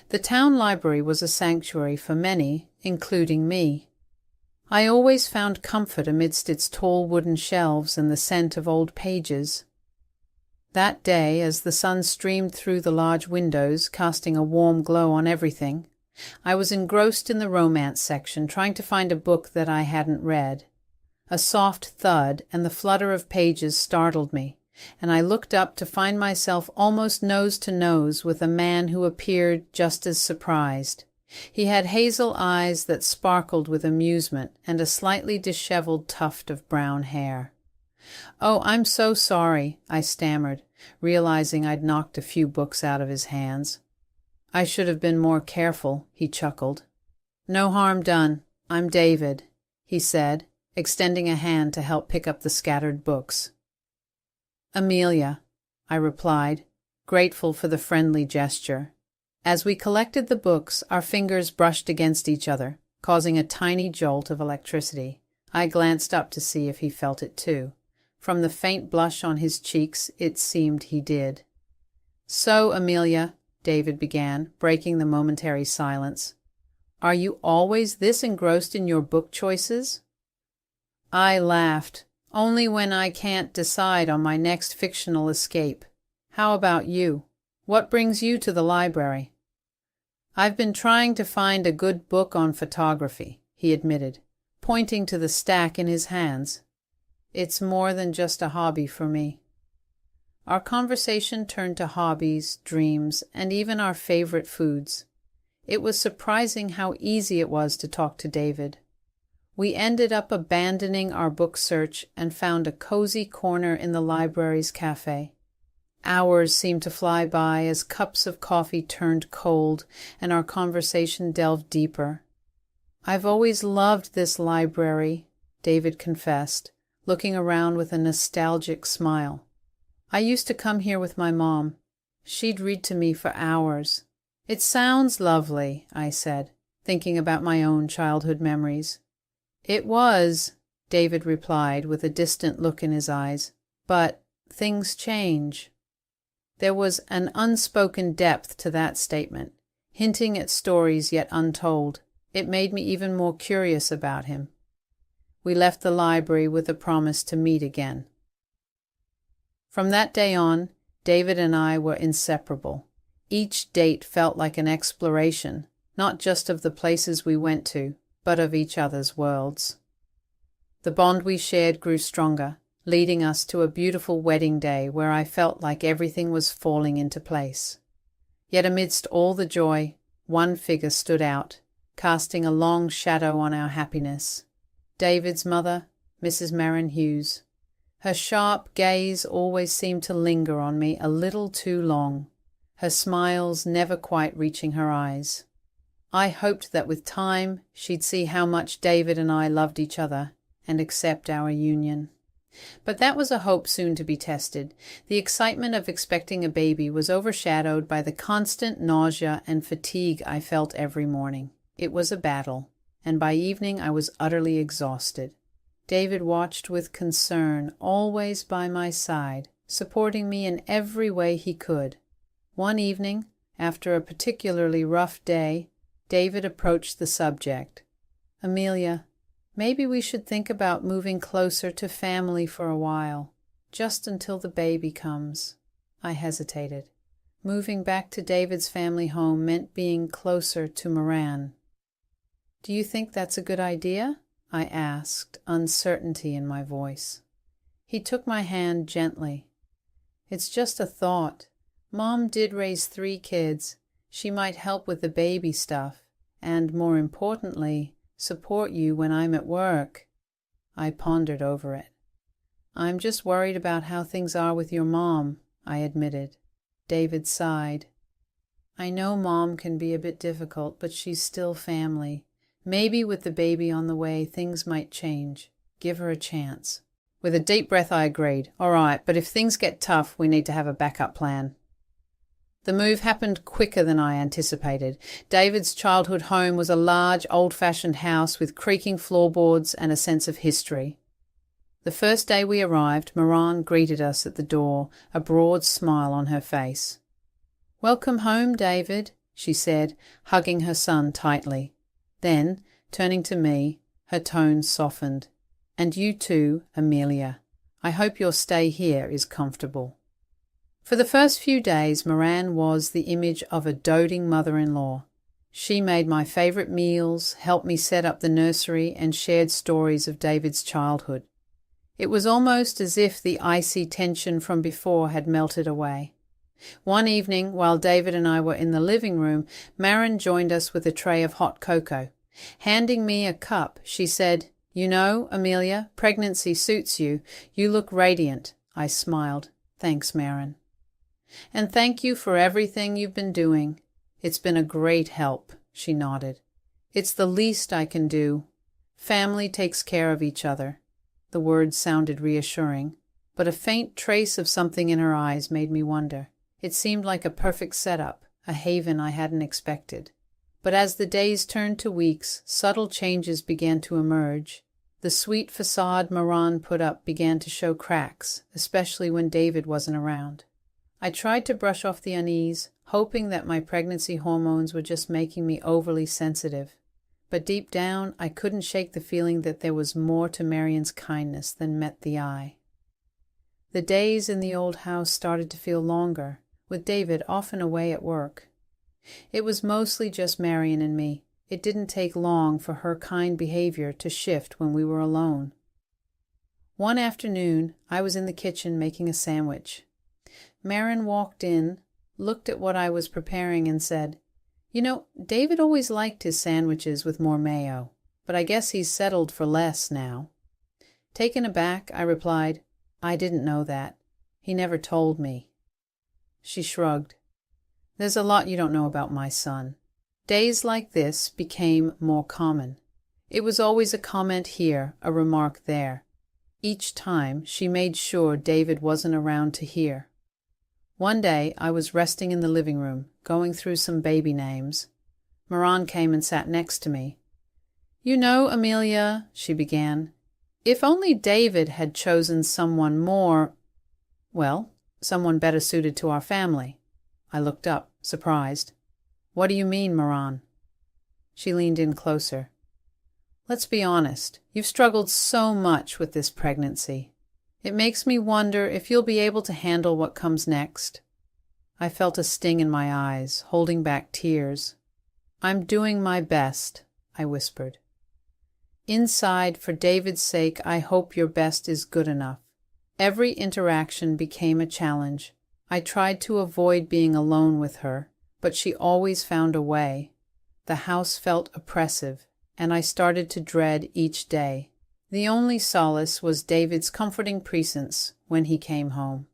The town library was a sanctuary for many, including me. I always found comfort amidst its tall wooden shelves and the scent of old pages. That day, as the sun streamed through the large windows, casting a warm glow on everything, I was engrossed in the romance section, trying to find a book that I hadn't read. A soft thud and the flutter of pages startled me, and I looked up to find myself almost nose to nose with a man who appeared just as surprised. He had hazel eyes that sparkled with amusement and a slightly disheveled tuft of brown hair. "Oh, I'm so sorry," I stammered, realizing I'd knocked a few books out of his hands. "I should have been more careful," he chuckled. "No harm done. I'm David," he said, extending a hand to help pick up the scattered books. "Amelia," I replied, grateful for the friendly gesture. As we collected the books, our fingers brushed against each other, causing a tiny jolt of electricity. I glanced up to see if he felt it too. From the faint blush on his cheeks, it seemed he did. "So, Amelia," David began, breaking the momentary silence, "are you always this engrossed in your book choices?" I laughed. "Only when I can't decide on my next fictional escape. How about you? What brings you to the library?" "I've been trying to find a good book on photography," he admitted, pointing to the stack in his hands. "It's more than just a hobby for me." Our conversation turned to hobbies, dreams, and even our favorite foods. It was surprising how easy it was to talk to David. We ended up abandoning our book search and found a cozy corner in the library's cafe. Hours seemed to fly by as cups of coffee turned cold and our conversation delved deeper. "I've always loved this library," David confessed, looking around with a nostalgic smile. "I used to come here with my mom. She'd read to me for hours." "It sounds lovely," I said, thinking about my own childhood memories. "It was," David replied with a distant look in his eyes, "but things change." There was an unspoken depth to that statement, hinting at stories yet untold. It made me even more curious about him. We left the library with a promise to meet again. From that day on, David and I were inseparable. Each date felt like an exploration, not just of the places we went to, but of each other's worlds. The bond we shared grew stronger, leading us to a beautiful wedding day where I felt like everything was falling into place. Yet amidst all the joy, one figure stood out, casting a long shadow on our happiness. David's mother, Mrs. Merrin Hughes. Her sharp gaze always seemed to linger on me a little too long, her smiles never quite reaching her eyes. I hoped that with time she'd see how much David and I loved each other and accept our union. But that was a hope soon to be tested. The excitement of expecting a baby was overshadowed by the constant nausea and fatigue I felt every morning. It was a battle, and by evening I was utterly exhausted. David watched with concern, always by my side, supporting me in every way he could. One evening, after a particularly rough day, David approached the subject. "Amelia, maybe we should think about moving closer to family for a while, just until the baby comes." I hesitated. Moving back to David's family home meant being closer to Moran. "Do you think that's a good idea?" I asked, uncertainty in my voice. He took my hand gently. "It's just a thought. Mom did raise 3 kids. She might help with the baby stuff, and, more importantly, support you when I'm at work." I pondered over it. "I'm just worried about how things are with your mom," I admitted. David sighed. "I know Mom can be a bit difficult, but she's still family. Maybe with the baby on the way, things might change. Give her a chance." With a deep breath, I agreed. "All right, but if things get tough, we need to have a backup plan." The move happened quicker than I anticipated. David's childhood home was a large, old-fashioned house with creaking floorboards and a sense of history. The first day we arrived, Moran greeted us at the door, a broad smile on her face. "Welcome home, David," she said, hugging her son tightly. Then, turning to me, her tone softened. And you too, Amelia. I hope your stay here is comfortable. For the first few days, Moran was the image of a doting mother-in-law. She made my favourite meals, helped me set up the nursery, and shared stories of David's childhood. It was almost as if the icy tension from before had melted away. One evening, while David and I were in the living room, Marin joined us with a tray of hot cocoa. Handing me a cup, she said, "You know, Amelia, pregnancy suits you. You look radiant." I smiled. "Thanks, Marin." "And thank you for everything you've been doing. It's been a great help," she nodded. "It's the least I can do. Family takes care of each other." The words sounded reassuring, but a faint trace of something in her eyes made me wonder. It seemed like a perfect setup, a haven I hadn't expected. But as the days turned to weeks, subtle changes began to emerge. The sweet facade Moran put up began to show cracks, especially when David wasn't around. I tried to brush off the unease, hoping that my pregnancy hormones were just making me overly sensitive. But deep down, I couldn't shake the feeling that there was more to Marian's kindness than met the eye. The days in the old house started to feel longer, with David often away at work. It was mostly just Marian and me. It didn't take long for her kind behavior to shift when we were alone. One afternoon, I was in the kitchen making a sandwich. Marin walked in, looked at what I was preparing, and said, "You know, David always liked his sandwiches with more mayo, but I guess he's settled for less now." Taken aback, I replied, "I didn't know that. He never told me." She shrugged. "There's a lot you don't know about my son." Days like this became more common. It was always a comment here, a remark there. Each time, she made sure David wasn't around to hear. One day, I was resting in the living room, going through some baby names. Moran came and sat next to me. "You know, Amelia," she began, "if only David had chosen someone someone better suited to our family." I looked up, surprised. "What do you mean, Moran?" She leaned in closer. "Let's be honest. You've struggled so much with this pregnancy. It makes me wonder if you'll be able to handle what comes next." I felt a sting in my eyes, holding back tears. "I'm doing my best," I whispered. Inside, for David's sake, I hope your best is good enough. Every interaction became a challenge. I tried to avoid being alone with her, but she always found a way. The house felt oppressive, and I started to dread each day. The only solace was David's comforting presence when he came home.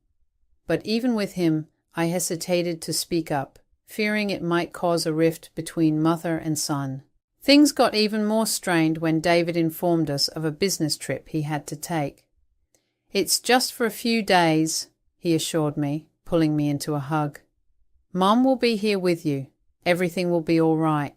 But even with him, I hesitated to speak up, fearing it might cause a rift between mother and son. Things got even more strained when David informed us of a business trip he had to take. "It's just for a few days," he assured me, pulling me into a hug. "Mom will be here with you. Everything will be all right."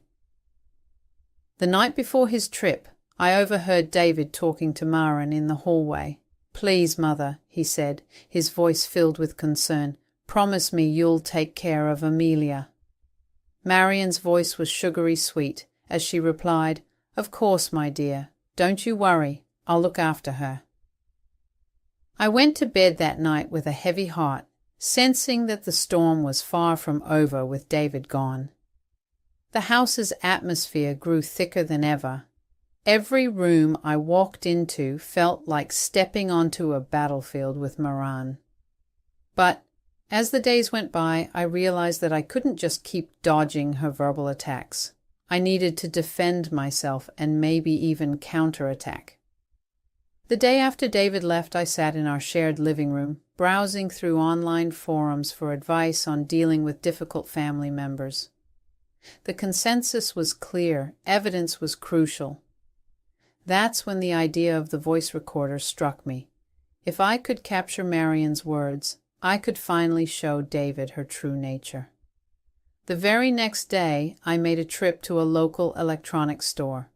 The night before his trip, I overheard David talking to Marin in the hallway. "Please, Mother," he said, his voice filled with concern, "promise me you'll take care of Amelia." Marian's voice was sugary sweet as she replied, "Of course, my dear. Don't you worry. I'll look after her." I went to bed that night with a heavy heart, sensing that the storm was far from over with David gone. The house's atmosphere grew thicker than ever. Every room I walked into felt like stepping onto a battlefield with Moran. But as the days went by, I realized that I couldn't just keep dodging her verbal attacks. I needed to defend myself and maybe even counterattack. The day after David left, I sat in our shared living room, browsing through online forums for advice on dealing with difficult family members. The consensus was clear, evidence was crucial. That's when the idea of the voice recorder struck me. If I could capture Marian's words, I could finally show David her true nature. The very next day, I made a trip to a local electronics store.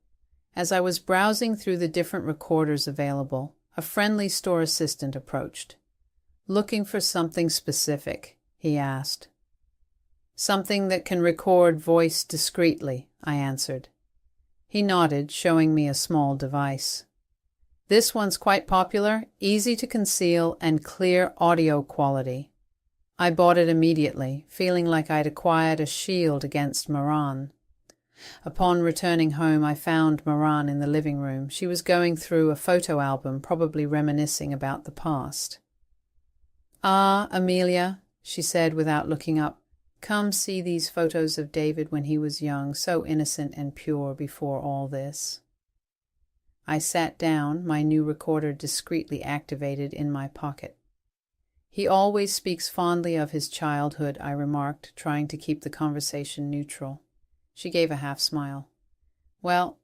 As I was browsing through the different recorders available, a friendly store assistant approached. "Looking for something specific?" he asked. Something that can record voice discreetly, I answered. He nodded, showing me a small device. This one's quite popular, easy to conceal, and clear audio quality. I bought it immediately, feeling like I'd acquired a shield against Moran. Upon returning home, I found Moran in the living room. She was going through a photo album, probably reminiscing about the past. "Ah, Amelia," she said without looking up, "come see these photos of David when he was young, so innocent and pure before all this." I sat down, my new recorder discreetly activated in my pocket. "He always speaks fondly of his childhood," I remarked, trying to keep the conversation neutral. She gave a half-smile. "Well,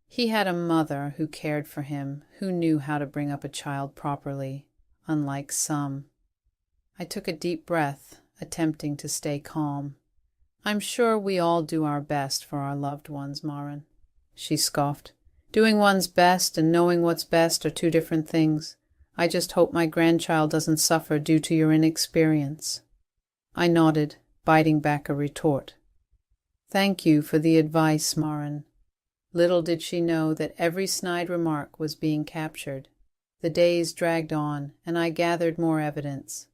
he had a mother who cared for him, who knew how to bring up a child properly, unlike some." I took a deep breath, attempting to stay calm. "I'm sure we all do our best for our loved ones, Maren," she scoffed. "Doing one's best and knowing what's best are two different things. I just hope my grandchild doesn't suffer due to your inexperience." I nodded, biting back a retort. "Thank you for the advice, Maren." Little did she know that every snide remark was being captured. The days dragged on, and I gathered more evidence.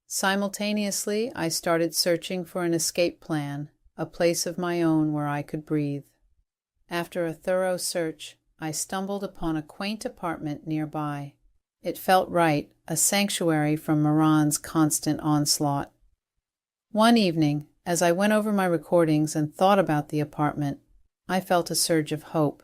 Simultaneously, I started searching for an escape plan, a place of my own where I could breathe. After a thorough search, I stumbled upon a quaint apartment nearby. It felt right, a sanctuary from Moran's constant onslaught. One evening, as I went over my recordings and thought about the apartment, I felt a surge of hope.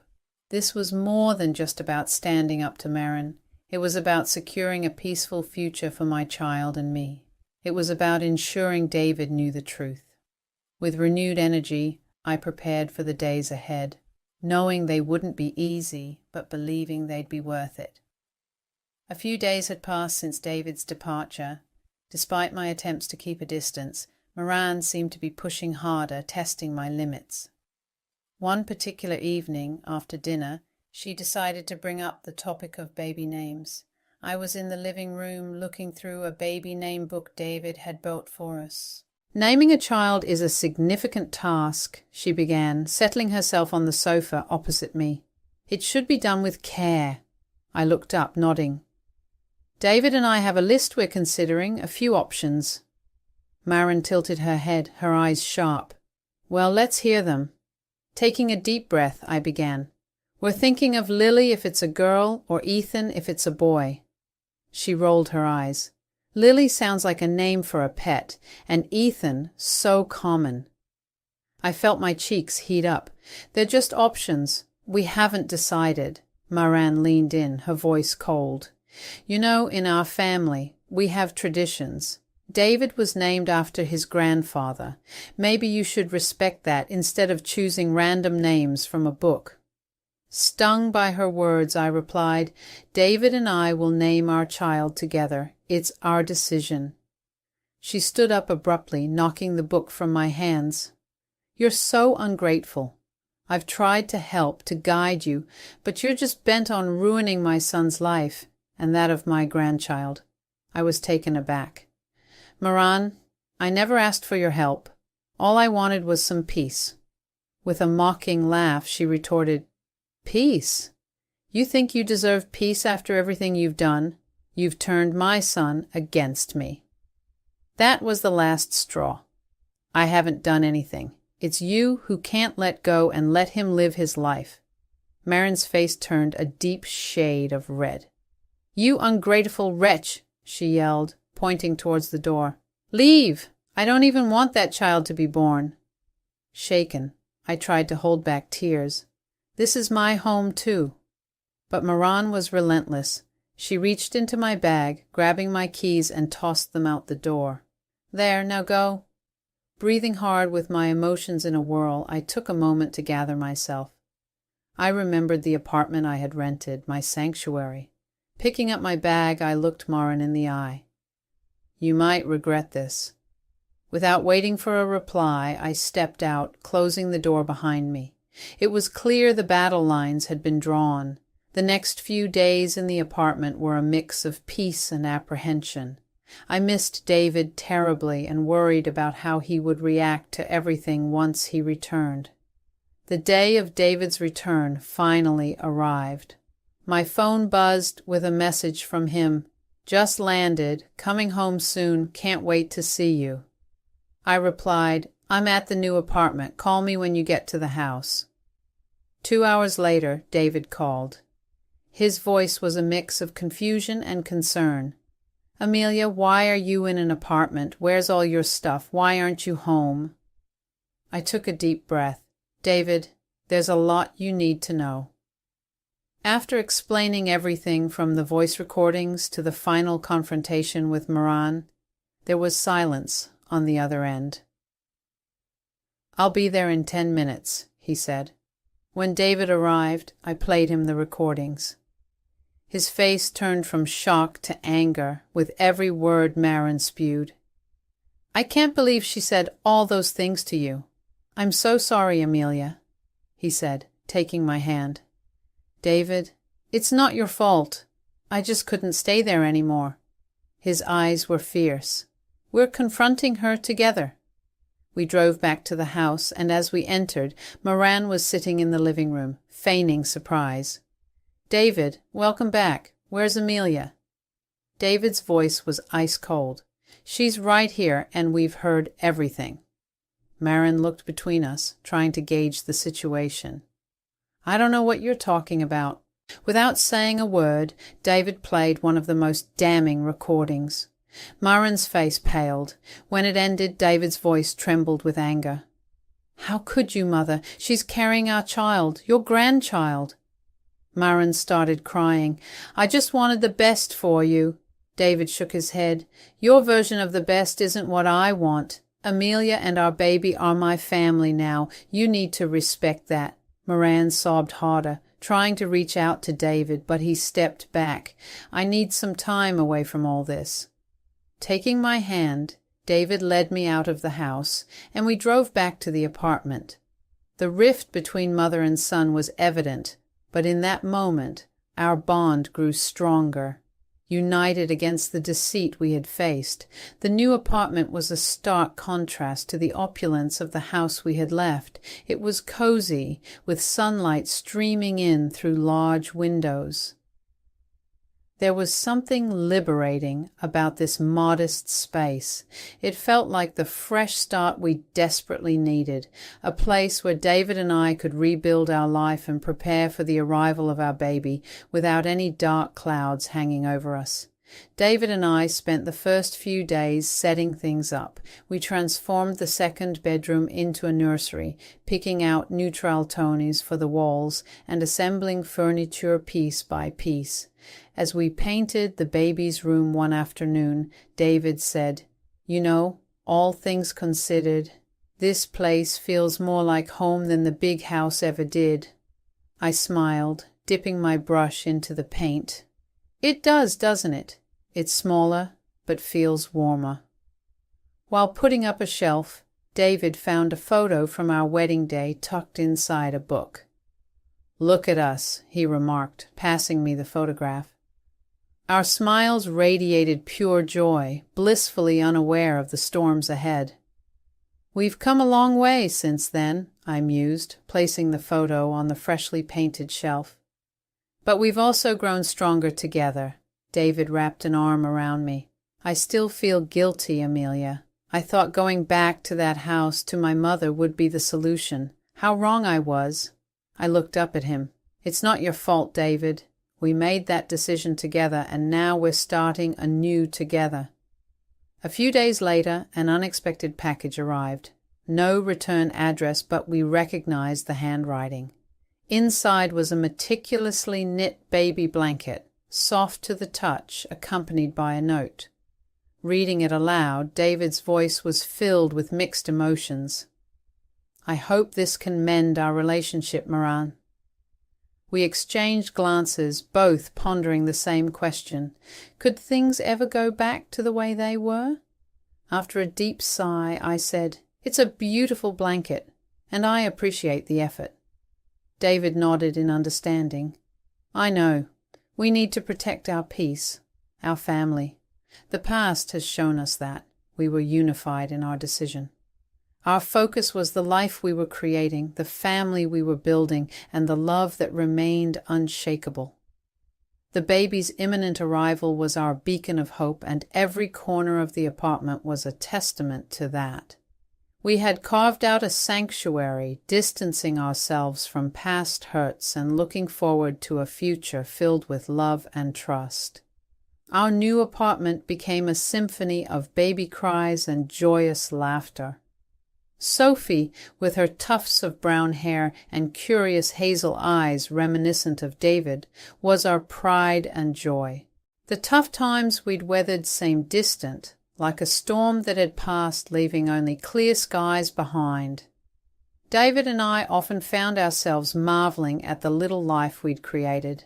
This was more than just about standing up to Maren. It was about securing a peaceful future for my child and me. It was about ensuring David knew the truth. With renewed energy, I prepared for the days ahead, knowing they wouldn't be easy, but believing they'd be worth it. A few days had passed since David's departure. Despite my attempts to keep a distance, Moran seemed to be pushing harder, testing my limits. One particular evening, after dinner, she decided to bring up the topic of baby names. I was in the living room looking through a baby name book David had built for us. "Naming a child is a significant task," she began, settling herself on the sofa opposite me. "It should be done with care." I looked up, nodding. "David and I have a list we're considering, a few options." Maren tilted her head, her eyes sharp. "Well, let's hear them." Taking a deep breath, I began. "We're thinking of Lily if it's a girl, or Ethan if it's a boy." She rolled her eyes. "Lily sounds like a name for a pet, and Ethan, so common." I felt my cheeks heat up. "They're just options. We haven't decided." Maren leaned in, her voice cold. "You know, in our family, we have traditions. David was named after his grandfather. Maybe you should respect that instead of choosing random names from a book." Stung by her words, I replied, "David and I will name our child together. It's our decision." She stood up abruptly, knocking the book from my hands. "You're so ungrateful. I've tried to help, to guide you, but you're just bent on ruining my son's life, and that of my grandchild." I was taken aback. "Moran, I never asked for your help. All I wanted was some peace." With a mocking laugh, she retorted, "Peace? You think you deserve peace after everything you've done? You've turned my son against me." That was the last straw. "I haven't done anything. It's you who can't let go and let him live his life." Maren's face turned a deep shade of red. "You ungrateful wretch," she yelled, pointing towards the door. "Leave! I don't even want that child to be born." Shaken, I tried to hold back tears. This is my home too. But Moran was relentless. She reached into my bag, grabbing my keys, and tossed them out the door. "There, now go." Breathing hard with my emotions in a whirl, I took a moment to gather myself. I remembered the apartment I had rented, my sanctuary. Picking up my bag, I looked Moran in the eye. "You might regret this." Without waiting for a reply, I stepped out, closing the door behind me. It was clear the battle lines had been drawn. The next few days in the apartment were a mix of peace and apprehension. I missed David terribly and worried about how he would react to everything once he returned. The day of David's return finally arrived. My phone buzzed with a message from him. "Just landed, coming home soon, can't wait to see you." I replied, "I'm at the new apartment, call me when you get to the house." 2 hours later, David called. His voice was a mix of confusion and concern. "Amelia, why are you in an apartment? Where's all your stuff? Why aren't you home?" I took a deep breath. "David, there's a lot you need to know." After explaining everything from the voice recordings to the final confrontation with Moran, there was silence on the other end. "I'll be there in 10 minutes, he said. When David arrived, I played him the recordings. His face turned from shock to anger with every word Marin spewed. "I can't believe she said all those things to you. I'm so sorry, Amelia," he said, taking my hand. "David, it's not your fault. I just couldn't stay there anymore." His eyes were fierce. "We're confronting her together." We drove back to the house, and as we entered, Moran was sitting in the living room, feigning surprise. "David, welcome back. Where's Amelia?" David's voice was ice cold. "She's right here, and we've heard everything." Marin looked between us, trying to gauge the situation. "I don't know what you're talking about." Without saying a word, David played one of the most damning recordings. Marin's face paled. When it ended, David's voice trembled with anger. "How could you, Mother? She's carrying our child, your grandchild." Marin started crying. "I just wanted the best for you." David shook his head. "Your version of the best isn't what I want. Amelia and our baby are my family now. You need to respect that." Moran sobbed harder, trying to reach out to David, but he stepped back. "I need some time away from all this." Taking my hand, David led me out of the house, and we drove back to the apartment. The rift between mother and son was evident, but in that moment, our bond grew stronger. United against the deceit we had faced, the new apartment was a stark contrast to the opulence of the house we had left. It was cozy, with sunlight streaming in through large windows. There was something liberating about this modest space. It felt like the fresh start we desperately needed, a place where David and I could rebuild our life and prepare for the arrival of our baby without any dark clouds hanging over us. David and I spent the first few days setting things up. We transformed the second bedroom into a nursery, picking out neutral tones for the walls and assembling furniture piece by piece. As we painted the baby's room one afternoon, David said, "You know, all things considered, this place feels more like home than the big house ever did." I smiled, dipping my brush into the paint. "It does, doesn't it? It's smaller, but feels warmer." While putting up a shelf, David found a photo from our wedding day tucked inside a book. "Look at us," he remarked, passing me the photograph. Our smiles radiated pure joy, blissfully unaware of the storms ahead. "We've come a long way since then," I mused, placing the photo on the freshly painted shelf. "But we've also grown stronger together." David wrapped an arm around me. "I still feel guilty, Amelia. I thought going back to that house to my mother would be the solution. How wrong I was." I looked up at him. "It's not your fault, David. We made that decision together, and now we're starting anew together." A few days later, an unexpected package arrived. No return address, but we recognized the handwriting. Inside was a meticulously knit baby blanket, soft to the touch, accompanied by a note. Reading it aloud, David's voice was filled with mixed emotions. "I hope this can mend our relationship, Moran." We exchanged glances, both pondering the same question. Could things ever go back to the way they were? After a deep sigh, I said, "It's a beautiful blanket, and I appreciate the effort." David nodded in understanding. "I know. We need to protect our peace, our family. The past has shown us that we were unified in our decision. Our focus was the life we were creating, the family we were building, and the love that remained unshakable. The baby's imminent arrival was our beacon of hope, and every corner of the apartment was a testament to that. We had carved out a sanctuary, distancing ourselves from past hurts and looking forward to a future filled with love and trust. Our new apartment became a symphony of baby cries and joyous laughter. Sophie, with her tufts of brown hair and curious hazel eyes reminiscent of David, was our pride and joy. The tough times we'd weathered seemed distant, like a storm that had passed, leaving only clear skies behind. David and I often found ourselves marveling at the little life we'd created.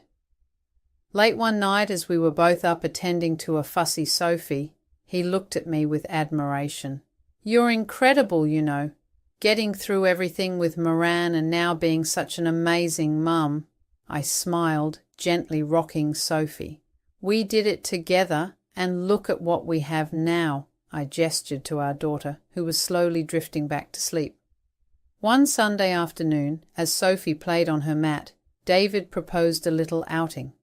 Late one night, as we were both up attending to a fussy Sophie, he looked at me with admiration. "You're incredible, you know, getting through everything with Moran and now being such an amazing mum." I smiled, gently rocking Sophie. "We did it together, and look at what we have now." I gestured to our daughter, who was slowly drifting back to sleep. One Sunday afternoon, as Sophie played on her mat, David proposed a little outing.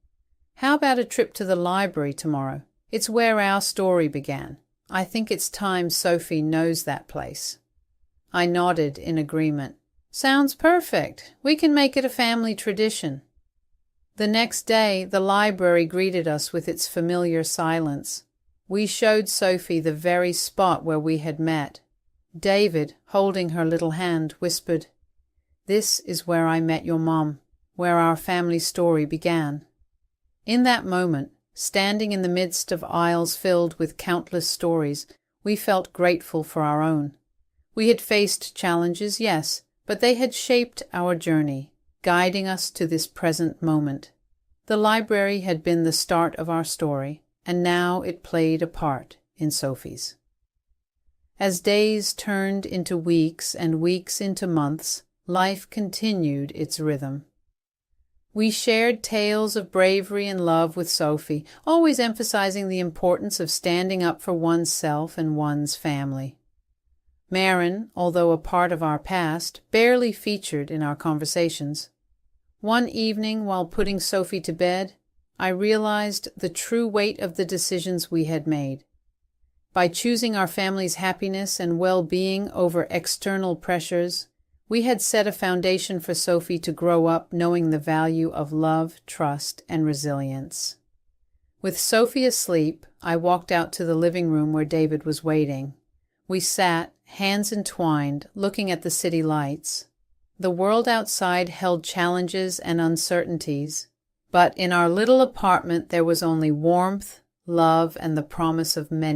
"How about a trip to the library tomorrow? It's where our story began. I think it's time Sophie knows that place." I nodded in agreement. "Sounds perfect. We can make it a family tradition." The next day, the library greeted us with its familiar silence. We showed Sophie the very spot where we had met. David, holding her little hand, whispered, "This is where I met your mom, where our family story began." In that moment, standing in the midst of aisles filled with countless stories, we felt grateful for our own. We had faced challenges, yes, but they had shaped our journey, guiding us to this present moment. The library had been the start of our story, and now it played a part in Sophie's. As days turned into weeks and weeks into months, life continued its rhythm. We shared tales of bravery and love with Sophie, always emphasizing the importance of standing up for oneself and one's family. Marin, although a part of our past, barely featured in our conversations. One evening, while putting Sophie to bed, I realized the true weight of the decisions we had made. By choosing our family's happiness and well-being over external pressures, we had set a foundation for Sophie to grow up knowing the value of love, trust, and resilience. With Sophie asleep, I walked out to the living room where David was waiting. We sat, hands entwined, looking at the city lights. The world outside held challenges and uncertainties, but in our little apartment there was only warmth, love, and the promise of many